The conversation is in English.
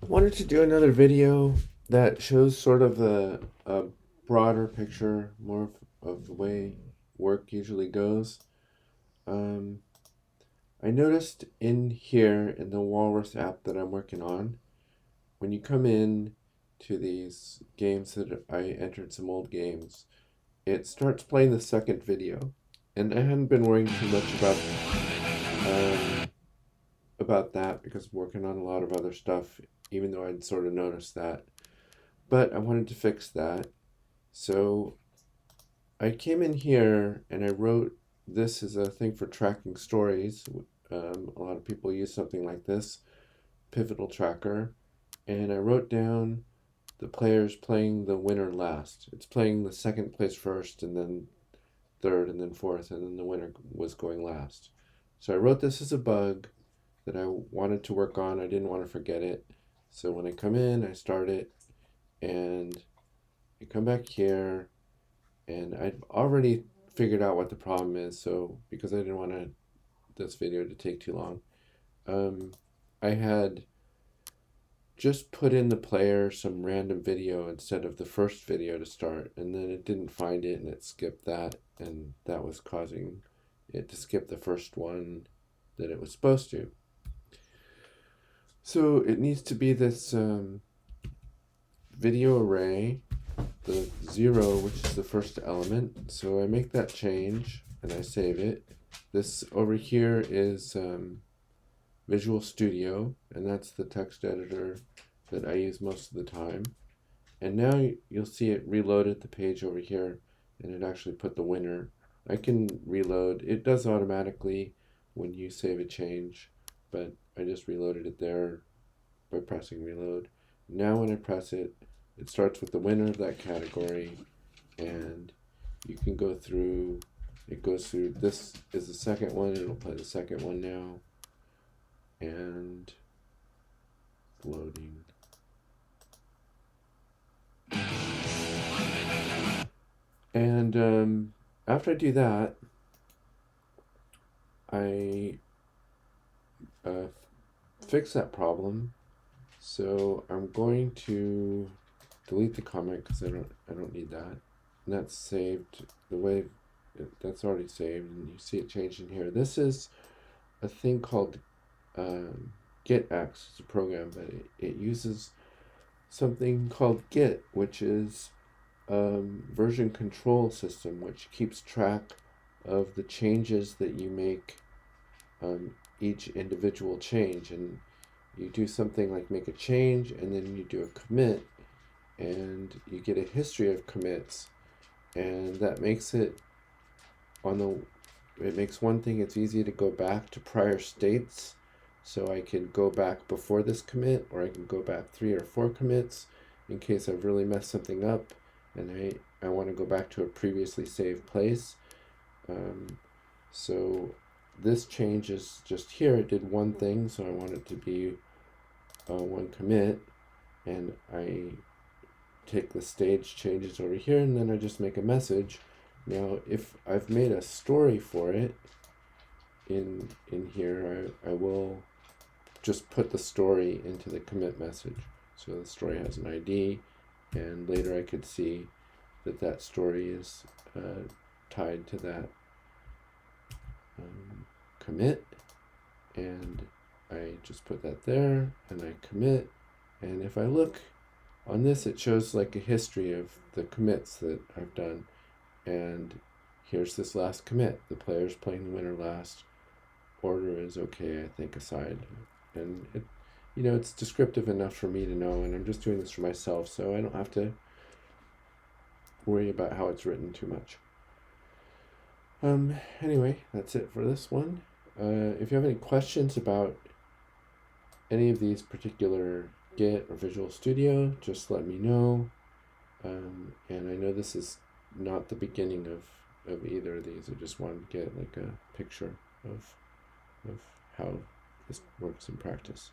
I wanted to do another video that shows sort of a broader picture, more of the way work usually goes. Um, I noticed in here in the Walrus app that I'm working on, when you come in to these games that I entered some old games, it starts playing the second video. And I hadn't been worrying too much um, about that because I'm working on a lot of other stuff, even though I'd sort of noticed that. But I wanted to fix that. So I came in here and I wrote, this is a thing for tracking stories. A lot of people use something like this, Pivotal Tracker. And I wrote down the players playing the winner last. It's playing the second place first, and then third, and then fourth, and then the winner was going last. So I wrote this as a bug that I wanted to work on. I didn't want to forget it. So when I come in, I start it, and I come back here, and I've already figured out what the problem is. So because I didn't want this video to take too long, I had just put in the player some random video instead of the first video to start, and then it didn't find it and it skipped that, and that was causing it to skip the first one that it was supposed to. So it needs to be this video array, the 0, which is the first element. So I make that change and I save it. This over here is Visual Studio, and that's the text editor that I use most of the time. And now you'll see it reloaded the page over here, and it actually put the winner. I can reload. It does automatically when you save a change, but I just reloaded it there by pressing reload. Now when I press it, it starts with the winner of that category, and you can go through, it goes through, this is the second one, it'll play the second one now, and loading. And after I do that, I fix that problem. So I'm going to delete the comment because I don't need that. And that's saved the way that's already saved, and you see it changed in here. This is a thing called GitX. It's a program, but it uses something called Git, which is version control system, which keeps track of the changes that you make, each individual change. And you do something like make a change, and then you do a commit, and you get a history of commits, and that makes it it makes one thing, it's easy to go back to prior states. So I can go back before this commit, or I can go back 3 or 4 commits in case I've really messed something up and I want to go back to a previously saved place. So this change is just here. It did one thing, so I want it to be one commit, and I take the stage changes over here, and then I just make a message. Now, if I've made a story for it in here, I will just put the story into the commit message. So the story has an ID, and later I could see that that story is tied to that commit, and I just put that there, and I commit. And if I look on this, it shows like a history of the commits that I've done. And here's this last commit. The player's playing the winner last. Order is okay, I think, aside. And it, it's descriptive enough for me to know, and I'm just doing this for myself, so I don't have to worry about how it's written too much. Anyway, that's it for this one. If you have any questions about any of these particular Git or Visual Studio, just let me know. And I know this is not the beginning of either of these. I just wanted to get like a picture of how this works in practice.